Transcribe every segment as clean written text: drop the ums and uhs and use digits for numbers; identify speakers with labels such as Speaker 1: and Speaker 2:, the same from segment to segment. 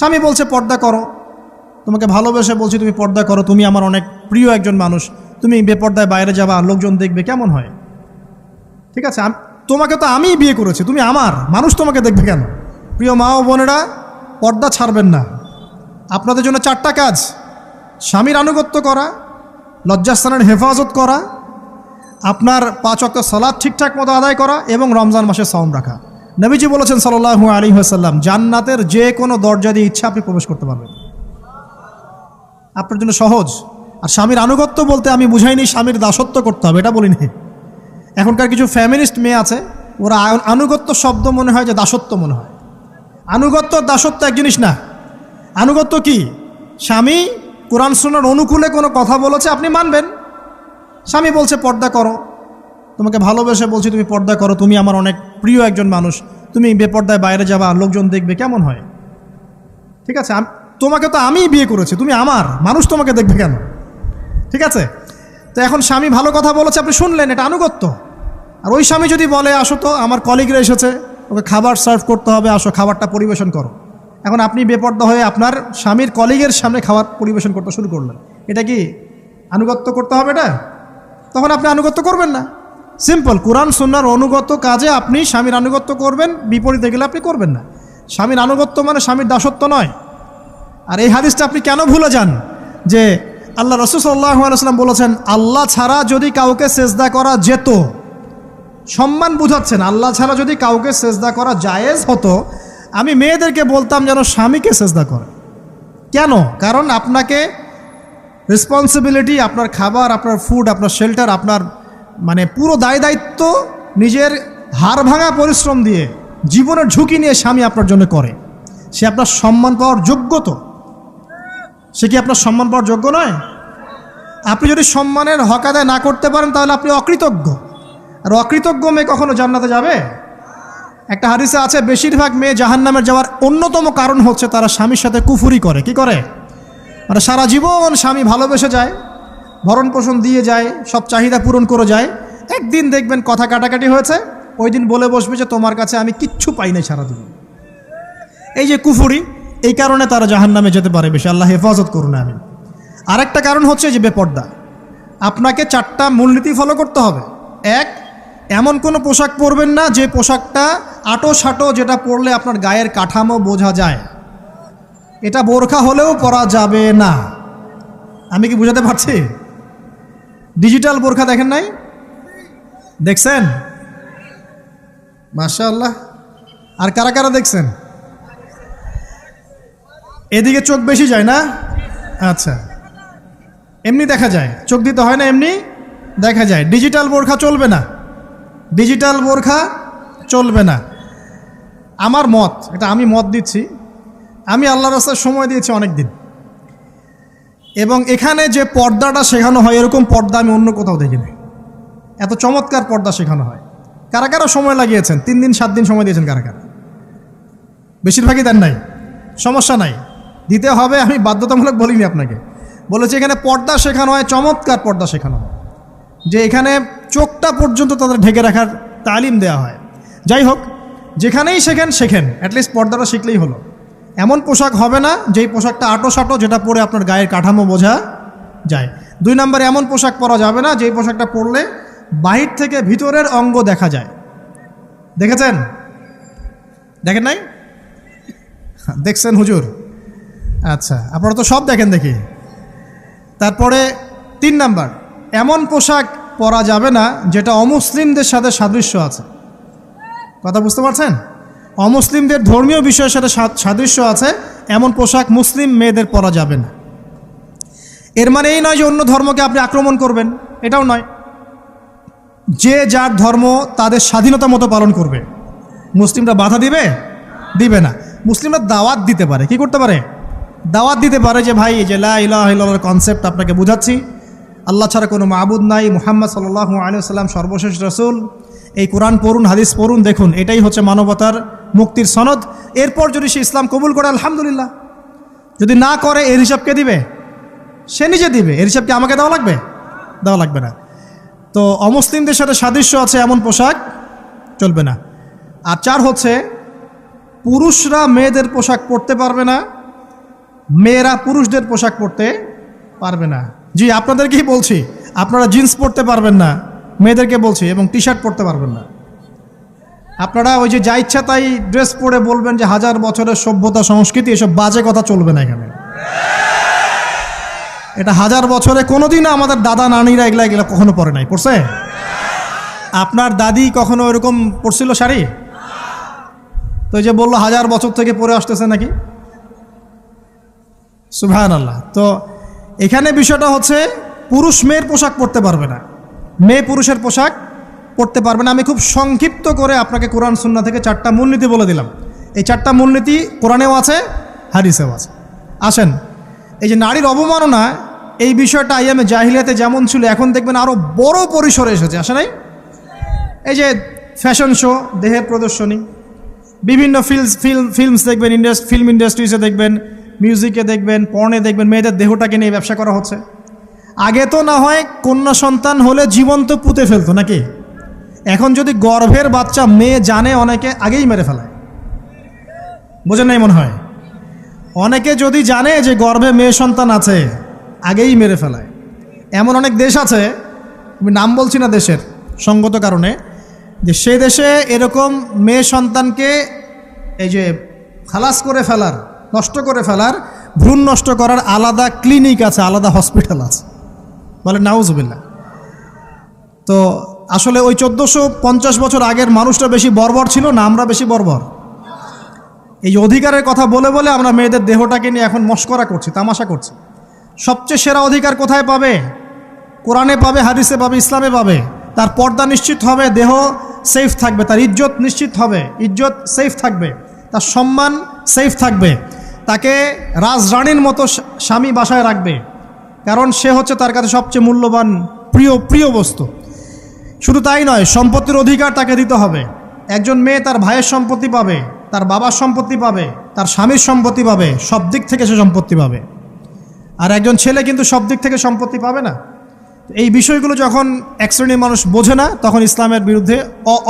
Speaker 1: স্বামী বলছে পর্দা করো, তোমাকে ভালোবেসে বলছি তুমি পর্দা করো, তুমি আমার অনেক প্রিয় একজন মানুষ, তুমি বেপর্দায় বাইরে যাবা, লোকজন দেখবে, কেমন হয়? ঠিক আছে, তোমাকে তো আমিই বিয়ে করেছি, তুমি আমার মানুষ, তোমাকে দেখবে কেন? প্রিয় মা ও বোনেরা, পর্দা ছাড়বেন না। আপনাদের জন্য 4টা কাজ: স্বামীর আনুগত্য করা, লজ্জাস্থানের হেফাজত করা, আপনার 5 ওয়াক্ত সালাত ঠিকঠাক মতো আদায় করা এবং রমজান মাসে সাওম রাখা। নবীজি বলেছেন সাল্লাল্লাহু আলাইহি ওয়াসাল্লাম, জান্নাতের যে কোনো দরজা দিয়ে ইচ্ছা আপনি প্রবেশ করতে পারবেন। আপনার জন্য সহজ। আর স্বামীর আনুগত্য বলতে আমি বুঝাইনি স্বামীর দাসত্ব করতে হবে, এটা বলিনি। এখনকার কিছু ফ্যামিলিস্ট মেয়ে আছে, ওরা আনুগত্য শব্দ মনে হয় যে দাসত্ব মনে হয়। আনুগত্য দাসত্ব এক জিনিস না। আনুগত্য কি? স্বামী কোরআন সুন্নাহর অনুকূলে কোনো কথা বলেছে, আপনি মানবেন। স্বামী বলছে পর্দা করো, তোমাকে ভালোবেসে বলছি তুমি পর্দা করো, তুমি আমার অনেক প্রিয় একজন মানুষ, তুমি বেপর্দায় বাইরে যাবা, লোকজন দেখবে, কেমন হয়? ঠিক আছে, তোমাকে তো আমিই বিয়ে করেছি, তুমি আমার মানুষ, তোমাকে দেখবে কেন? ঠিক আছে, তো এখন স্বামী ভালো কথা বলেছে, আপনি শুনলেন, এটা আনুগত্য। আর ওই স্বামী যদি বলে আসো তো আমার কলিগরা এসেছে, ওকে খাবার সার্ভ করতে হবে, আসো খাবারটা পরিবেশন করো, এখন আপনি বেপর্দা হয়ে আপনার স্বামীর কলিগের সামনে খাবার পরিবেশন করতে শুরু করলেন, এটা কি আনুগত্য করতে হবে? এটা তখন আপনি আনুগত্য করবেন না। সিম্পল, কোরআন সুন্নাহর অনুগত কাজে আপনি স্বামীর আনুগত্য করবেন, বিপরীতে গেলে আপনি করবেন না। স্বামীর আনুগত্য মানে স্বামীর দাসত্ব নয়। আর এই হাদিসটা আপনি কেন ভুলে যান যে আল্লাহ রাসূল সাল্লাল্লাহু আলাইহি ওয়াসাল্লাম বলেছেন, আল্লাহ ছাড়া যদি কাউকে সেজদা করা যেত, সম্মান বুঝাচ্ছেন, আল্লাহ ছাড়া যদি কাউকে সেজদা করা জায়েজ হতো, আমি মেয়েদেরকে বলতাম যেন স্বামীকে সেজদা করে। কেন? কারণ আপনাকে রেসপন্সিবিলিটি, আপনার খাবার, আপনার ফুড, আপনার শেল্টার, আপনার মানে পুরো দায় দায়িত্ব নিজের হাড় ভাঙা পরিশ্রম দিয়ে, জীবনের ঝুঁকি নিয়ে স্বামী আপনার জন্য করে। সে আপনার সম্মান পাওয়ার যোগ্য তো? সে কি আপনার সম্মান পাওয়ার যোগ্য নয়? আপনি যদি সম্মানের হক আদায় না করতে পারেন তাহলে আপনি অকৃতজ্ঞ। আর অকৃতজ্ঞ মেয়ে কখনো জান্নাতে যাবে? একটা হাদিসে আছে, বেশিরভাগ মেয়ে জাহান্নামের যাওয়ার অন্যতম কারণ হচ্ছে তারা স্বামীর সাথে কুফুরি করে। কি করে? মানে সারা জীবন স্বামী ভালোবেসে যায়, ভরণ পোষণ দিয়ে যায়, সব চাহিদা পূরণ করে যায়, একদিন দেখবেন কথা কাটাকাটি হয়েছে, ওই দিন বলে বসবে যে তোমার কাছে আমি কিচ্ছু পাই নাই সারা জীবন। এই যে কুফুরি, এই কারণে তারা জাহান্নামে যেতে পারে বেশি। আল্লাহ হেফাজত করুন। আমি আরেকটা কারণ হচ্ছে যে বেপর্দা। আপনাকে 4টা মূলনীতি ফলো করতে হবে। 1, এমন কোনো পোশাক পরবেন না যে পোশাকটা আটো সাটো, যেটা পরলে আপনার গায়ের কাঠামো বোঝা যায়। এটা বোরখা হলেও পরা যাবে না। আমি কি বুঝাতে পারছি? ডিজিটাল বোরখা দেখেন নাই? দেখছেন? মাশাআল্লাহ। আর কারা কারা দেখছেন? এদিকে চোখ বেশি যায় না? আচ্ছা, এমনি দেখা যায়, চোখ দিতে হয় না, এমনি দেখা যায়। ডিজিটাল বোরখা চলবে না, ডিজিটাল বোরখা চলবে না। আমার মত, এটা আমি মত দিচ্ছি, আমি আল্লাহর রাস্তায় সময় দিয়েছি অনেক দিন, এবং এখানে যে পর্দাটা শেখানো হয় এরকম পর্দা আমি অন্য কোথাও দেখিনি। এত চমৎকার পর্দা শেখানো হয়। কারা কারা সময় লাগিয়েছেন? 3 দিন 7 দিন সময় দিয়েছেন কারা কারা? বেশিরভাগই দেন নাই। সমস্যা নাই, দিতে হবে, আমি বাধ্যতামূলক বলিনি আপনাকে। বলেছি এখানে পর্দা শেখানো হয়, চমৎকার পর্দা শেখানো হয়, যে এখানে চোখটা পর্যন্ত তাদের ঢেকে রাখার তালিম দেওয়া হয়। যাই হোক, যেখানেই শেখেন অ্যাটলিস্ট পর্দাটা শিখলেই হলো। এমন পোশাক হবে না যেই পোশাকটা আটো সাটো, যেটা পরে আপনার গায়ের কাঠামো বোঝা যায়। 2 নম্বরে এমন পোশাক পরা যাবে না যেই পোশাকটা পরলে বাহির থেকে ভিতরের অঙ্গ দেখা যায়। দেখেছেন? দেখেন নাই? দেখছেন হুজুর? আচ্ছা, আপনারা তো সব দেখেন দেখি। তারপরে 3 নাম্বার, এমন পোশাক পরা যাবে না যেটা অমুসলিমদের সাথে সাদৃশ্য আছে। কথা বুঝতে পারছেন? অমুসলিমদের ধর্মীয় বিষয়ের সাথে সাদৃশ্য আছে এমন পোশাক মুসলিম মেয়েদের পরা যাবে না। এর মানে এই নয় যে অন্য ধর্মকে আপনি আক্রমণ করবেন, এটাও নয়। যে যার ধর্ম তাদের স্বাধীনতা মতো পালন করবে। মুসলিমরা বাধা দিবে? দিবে না। মুসলিমরা দাওয়াত দিতে পারে। কি করতে পারে? দাওয়াত দিতে পারে যে ভাই, যে লা ইলাহা ইল্লাল্লাহর কনসেপ্ট আপনাকে বুঝাচ্ছি, আল্লাহ ছাড়া কোনো মাবুদ নাই, মুহাম্মদ সাল্লাল্লাহু আলাইহি ওয়াসাল্লাম সর্বশেষ রাসূল, এই কোরআন পড়ুন, হাদিস পড়ুন, দেখুন এটাই হচ্ছে মানবতার মুক্তির সনদ। এরপর যদি সে ইসলাম কবুল করে আলহামদুলিল্লাহ, যদি না করে এর হিসাব কে দিবে? সে নিজে দিবে। এর হিসাব কি আমাকে দেওয়া লাগবে? দেওয়া লাগবে না। তো অমুসলিমদের সাথে সাদৃশ্য আছে এমন পোশাক চলবে না। আর 4 হচ্ছে, পুরুষরা মেয়েদের পোশাক পরতে পারবে না, মেয়েরা পুরুষদের পোশাক পরতে পারবে না। জি, আপনাদেরকেই বলছি, আপনারা জিন্স পরতে পারবেন না, মেয়েদেরকে বলছি, এবং টি শার্ট পরতে পারবেন না। আপনারা ওই যে যা ইচ্ছা তাই ড্রেস পরে বলবেন যে হাজার বছরের সভ্যতা সংস্কৃতি, এসব বাজে কথা চলবে না এখানে। এটা হাজার বছরে কোনোদিনও আমাদের দাদা নানিরা এগুলা কখনো পরে নাই। পড়ছে? আপনার দাদি কখনো এরকম পরছিল শাড়ি? তো যে বললো হাজার বছর থেকে পরে আসতেছে নাকি। সুবহানাল্লাহ। তো এখানে বিষয়টা হচ্ছে পুরুষ মেয়ের পোশাক পরতে পারবে না, মেয়ে পুরুষের পোশাক পড়তে পারবে না। আমি খুব সংক্ষিপ্ত করে আপনাকে কোরআন সুন্নাহ থেকে 4টা মূলনীতি বলে দিলাম। এই 4টা মূলনীতি কোরআনেও আছে, হাদিসেও আছে। আসেন, এই যে নারীর অবমাননা, এই বিষয়টা আইয়ামে জাহিলিয়াতে যেমন ছিল, এখন দেখবেন আরও বড় পরিসরে এসেছে। আসে নাই? এই যে ফ্যাশন শো, দেহের প্রদর্শনী, বিভিন্ন ফিল্মস দেখবেন, ফিল্ম ইন্ডাস্ট্রিজে দেখবেন, মিউজিকে দেখবেন, পর্নে দেখবেন, মেয়েদের দেহটাকে নিয়ে ব্যবসা করা হচ্ছে। আগে তো না হয় কন্যা সন্তান হলে জীবন্ত পুঁতে ফেলতো নাকি, এখন যদি গর্ভের বাচ্চা মেয়ে জানে, অনেকে আগেই মেরে ফেলায়। বোঝেন নাই মনে হয়? অনেকে যদি জানে যে গর্ভে মেয়ে সন্তান আছে, আগেই মেরে ফেলায়। এমন অনেক দেশ আছে, আমি নাম বলছি না দেশের সঙ্গত কারণে, যে সে দেশে এরকম মেয়ে সন্তানকে এই যে খালাস করে ফেলার, নষ্ট করে ফেলার, ভ্রূণ নষ্ট করার আলাদা ক্লিনিক আছে, আলাদা হসপিটাল আছে। বলে নাউজুবিল্লাহ। তো আসলে ওই 1450 বছর আগের মানুষটা বেশি বর্বর ছিল না আমরা বেশি বর্বর? এই যে অধিকারের কথা বলে বলে আমরা মেয়েদের দেহটাকে নিয়ে এখন মস্করা করছি, তামাশা করছি। সবচেয়ে সেরা অধিকার কোথায় পাবে? কোরআনে পাবে, হাদিসে পাবে, ইসলামে পাবে। তার পর্দা নিশ্চিত হবে, দেহ সেফ থাকবে, তার ইজ্জত নিশ্চিত হবে, ইজ্জত সেফ থাকবে, তার সম্মান সেফ থাকবে, তাকে রাজরানীর মতো স্বামী বাসায় রাখবে, কারণ সে হচ্ছে তার কাছে সবচেয়ে মূল্যবান প্রিয় বস্তু। শুধু তাই নয়, সম্পত্তির অধিকার তাকে দিতে হবে। একজন মেয়ে তার ভাইয়ের সম্পত্তি পাবে, তার বাবার সম্পত্তি পাবে, তার স্বামীর সম্পত্তি পাবে, সব দিক থেকে সে সম্পত্তি পাবে। আর একজন ছেলে কিন্তু সব দিক থেকে সম্পত্তি পাবে না। এই বিষয়গুলো যখন এক শ্রেণীর মানুষ বোঝে না, তখন ইসলামের বিরুদ্ধে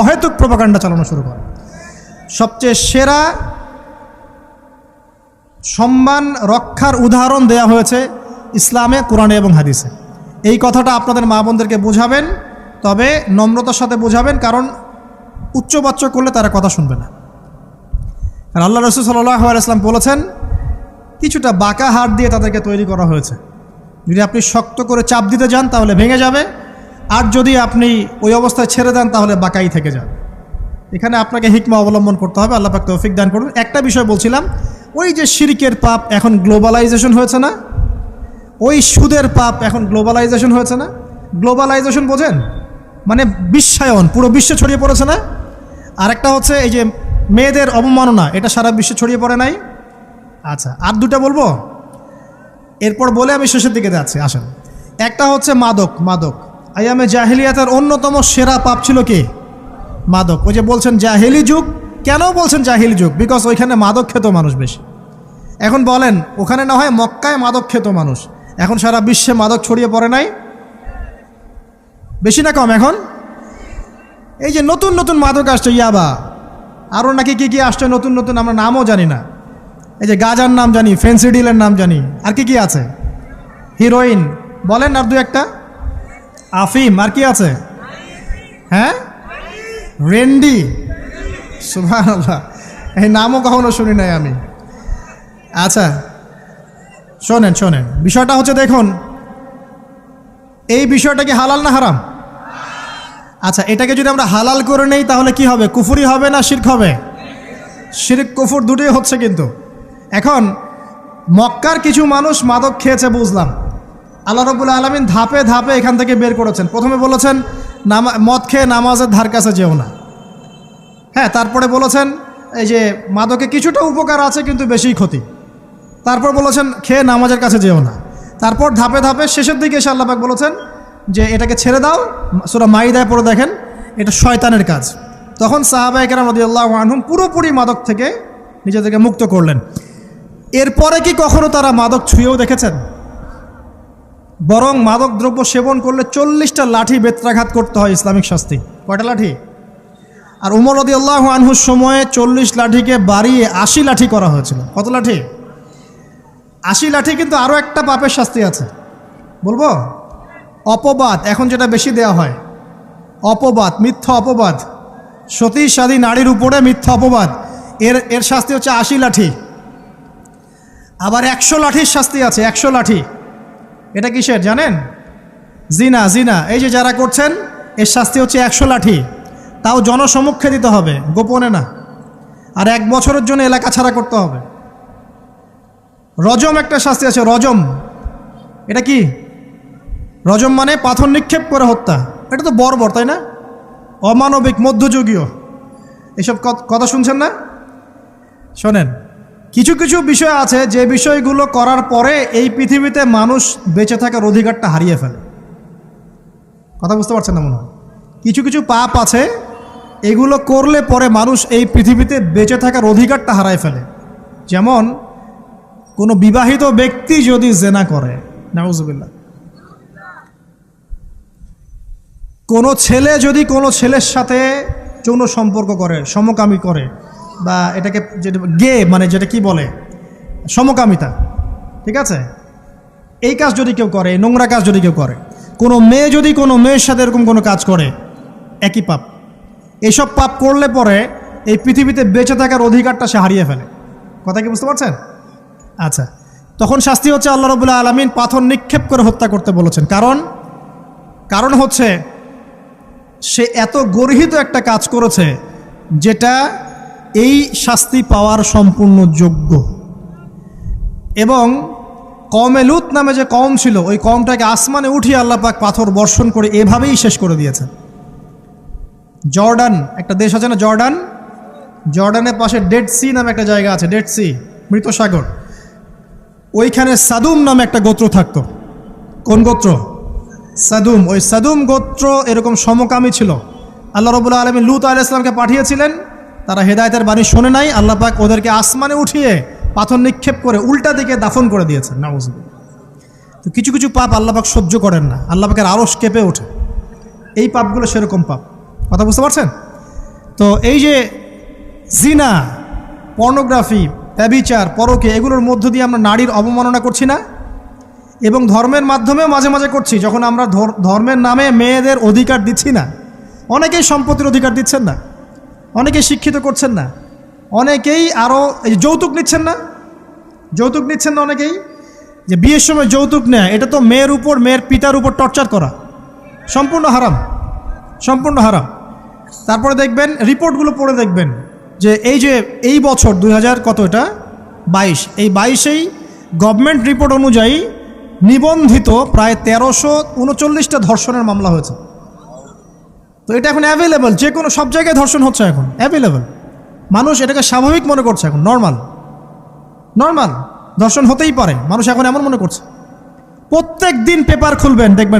Speaker 1: অহেতুক প্রোপাগান্ডা চালানো শুরু করে। সবচেয়ে সেরা সম্মান রক্ষার উদাহরণ দেয়া হয়েছে ইসলামে, কোরআনে এবং হাদিসে। এই কথাটা আপনাদের মা বোনদেরকে বোঝাবেন, তবে নম্রতার সাথে বোঝাবেন, কারণ উচ্চবাচ্য করলে তারা কথা শুনবে না। আর আল্লাহ রাসূল সাল্লাল্লাহু আলাইহি ওয়াসাল্লাম বলেছেন, কিছুটা বাঁকা হাড় দিয়ে তাদেরকে তৈরি করা হয়েছে। যদি আপনি শক্ত করে চাপ দিতে যান তাহলে ভেঙে যাবে, আর যদি আপনি ওই অবস্থায় ছেড়ে দেন তাহলে বাঁকাই থেকে যাবে। এখানে আপনাকে হিকমা অবলম্বন করতে হবে। আল্লাহ পাক তৌফিক দান করুন। একটা বিষয় বলছিলাম, ওই যে শিরকের পাপ এখন গ্লোবালাইজেশন হয়েছে না, ওই সুদের পাপ এখন গ্লোবালাইজেশন হয়েছে না। গ্লোবালাইজেশন বোঝেন? মানে বিশ্বায়ন, পুরো বিশ্বে ছড়িয়ে পড়েছে না। আর একটা হচ্ছে এই যে মেয়েদের অবমাননা, এটা সারা বিশ্বে ছড়িয়ে পড়ে নাই। আচ্ছা, আর দুটা বলবো, এরপর বলে আমি শেষের দিকে যাচ্ছি। আসেন, একটা হচ্ছে মাদক। আইয়ামে জাহিলিয়াতের অন্যতম সেরা পাপ ছিল কি? মাদক। ওই যে বলছেন জাহিলি যুগ, কেন বলছেন জাহিলি যুগ? বিকজ ওইখানে মাদক খেত মানুষ বেশি। এখন বলেন, ওখানে না হয় মক্কায় মাদক খেত মানুষ, এখন সারা বিশ্বে মাদক ছড়িয়ে পড়ে নাই? বেশি না কম? এখন এই যে নতুন নতুন মাদক আসছে, ইয়াবা, আরও নাকি কি আসছে নতুন নতুন, আমরা নামও জানি না। এই যে গাজার নাম জানি, ফেন্সিডিলের নাম জানি, আর কি আছে, হিরোইন বলেন, আর দু একটা, আফিম, আর কি আছে? হ্যাঁ, রেন্ডি, সুবহানাল্লাহ, এই নামও কখনো শুনি নাই আমি। আচ্ছা শোনেন, বিষয়টা হচ্ছে, দেখুন, এই বিষয়টা কি হালাল না হারাম? আচ্ছা, এটাকে যদি আমরা হালাল করে নেই তাহলে কি হবে? কুফরি হবে না শিরক হবে? শিরক কুফর দুটোই হচ্ছে। কিন্তু এখন মক্কার কিছু মানুষ মাদক খেয়েছে বুঝলাম, আল্লাহ রাব্বুল আলামিন ধাপে ধাপে এখান থেকে বের করেছেন। প্রথমে বলেছেন মদ খেয়ে নামাজের ধার কাছে যেও না। হ্যাঁ, তারপরে বলেছেন এই যে মাদকে কিছুটা উপকার আছে কিন্তু বেশি ক্ষতি। তারপর বলেছেন খেয়ে নামাজের কাছে যেও না। তারপর ধাপে ধাপে শেষের দিকে এসে আল্লাহ পাক বলেছেন যে এটাকে ছেড়ে দাও। সূরা মাইদায় পড়ে দেখেন, এটা শয়তানের কাজ। তখন সাহাবায়ে কেরাম রাদিয়াল্লাহু আনহুম পুরোপুরি মাদক থেকে নিজেদেরকে মুক্ত করলেন। এরপরে কি কখনো তারা মাদক ছুঁয়েও দেখেছেন? বরং মাদক দ্রব্য সেবন করলে 40টা লাঠি বেত্রাঘাত করতে হয়, ইসলামিক শাস্তি। কয়টা লাঠি? আর উমর রাদিয়াল্লাহু আনহুর সময়ে 40 লাঠিকে বাড়িয়ে 80 লাঠি করা হয়েছিল। কত লাঠি? 80 লাঠি কিন্তু আরও একটা পাপের শাস্তি আছে, বলবো? অপবাদ, এখন যেটা বেশি দেওয়া হয়, অপবাদ, মিথ্যা অপবাদ, সতী সাধী নারীর উপরে মিথ্যা অপবাদ, এর শাস্তি হচ্ছে 80 লাঠি। আবার 100 লাঠির শাস্তি আছে, 100 লাঠি। এটা কিসের জানেন? জিনা, জিনা। এই যে যারা করছেন, এর শাস্তি হচ্ছে 100 লাঠি, তাও জনসমক্ষে দিতে হবে, গোপনে না। আর 1 বছরের জন্য এলাকা ছাড়া করতে হবে। রজম একটা শাস্তি আছে, রজম। এটা কি? রজম মানে পাথর নিক্ষেপ করে হত্যা। এটা তো বর্বর, তাই না? অমানবিক, মধ্যযুগীয়। এসব কথা শুনছেন না? শোনেন, কিছু কিছু বিষয় আছে যে বিষয়গুলো করার পরে এই পৃথিবীতে মানুষ বেঁচে থাকার অধিকারটা হারিয়ে ফেলে। কথা বুঝতে পারছেন না মনে হয়? কিছু কিছু পাপ আছে, এগুলো করলে পরে মানুষ এই পৃথিবীতে বেঁচে থাকার অধিকারটা হারায় ফেলে। যেমন কোনো বিবাহিত ব্যক্তি যদি জেনা করে, নাউজুবিল্লাহ, কোনো ছেলে যদি কোনো ছেলের সাথে যৌন সম্পর্ক করে, সমকামী করে, বা এটাকে যেটা গে মানে যেটা কি বলে, সমকামিতা, ঠিক আছে, এই কাজ যদি কেউ করে, নোংরা কাজ যদি কেউ করে, কোনো মেয়ে যদি কোনো মেয়ের সাথে এরকম কোনো কাজ করে, একই পাপ। এইসব পাপ করলে পরে এই পৃথিবীতে বেঁচে থাকার অধিকারটা সে হারিয়ে ফেলে। কথা কি বুঝতে পারছেন? আচ্ছা, তখন শাস্তি হচ্ছে আল্লাহ রাব্বুল আলামিন পাথর নিক্ষেপ করে হত্যা করতে বলেছেন। কারণ হচ্ছে সে এত গর্হিত একটা কাজ করেছে যেটা এই শাস্তি পাওয়ার সম্পূর্ণ যোগ্য। এবং কওমে লূত নামে যে কওম ছিল, ওই কওমটাকে আসমানে উঠিয়ে আল্লাহ পাক পাথর বর্ষণ করে এভাবেই শেষ করে দিয়েছেন। জর্ডান একটা দেশ আছে না, জর্ডান, জর্ডানের পাশে ডেড সি নামে একটা জায়গা আছে, ডেড সি, মৃত সাগর। ওইখানে সাদুম নামে একটা গোত্র থাকতো। কোন গোত্র? সাদুম। ওই সাদুম গোত্র এরকম সমকামী ছিল। আল্লাহ রাব্বুল আলামিন লূত আলাইহিস সালামকে পাঠিয়েছিলেন, তারা হেদায়েতের বাণী শোনে নাই। আল্লাহ পাক ওদেরকে আসমানে উঠিয়ে পাথর নিক্ষেপ করে উল্টা দিকে দাফন করে দিয়েছেন। নাউজুবিল্লাহ। তো কিছু কিছু পাপ আল্লাহ পাক সহ্য করেন না, আল্লাহ পাকের আরশ কেঁপে ওঠে। এই পাপগুলো সেরকম পাপ। কথা বুঝতে পারছেন? তো এই যে জিনা, পর্নোগ্রাফি, ব্যভিচার, পরকে, এগুলোর মধ্য দিয়ে আমরা নারীর অবমাননা করছি না? এবং ধর্মের মাধ্যমেও মাঝে মাঝে করছি, যখন আমরা ধর্মের নামে মেয়েদের অধিকার দিচ্ছি না। অনেকেই সম্পত্তির অধিকার দিচ্ছেন না, অনেকেই শিক্ষিত করছেন না, অনেকেই আরও যৌতুক নিচ্ছেন না, যৌতুক নিচ্ছেন না অনেকেই। যে বিয়ের সময় যৌতুক নেয়, এটা তো মেয়ের উপর, মেয়ের পিতার উপর টর্চার করা, সম্পূর্ণ হারাম, সম্পূর্ণ হারাম। তারপরে দেখবেন, রিপোর্টগুলো পড়ে দেখবেন যে এই বছর 2000 কত, এটা 22, এই 22-এই গভর্নমেন্ট রিপোর্ট অনুযায়ী নিবন্ধিত প্রায় 1339টা ধর্ষণের মামলা হয়েছে। তো এটা এখন অ্যাভেলেবল, যে কোনো সব জায়গায় ধর্ষণ হচ্ছে, এখন অ্যাভেলেবল। মানুষ এটাকে স্বাভাবিক মনে করছে, এখন নর্মাল ধর্ষণ হতেই পারে, মানুষ এখন এমন মনে করছে। প্রত্যেক দিন পেপার খুলবেন, দেখবেন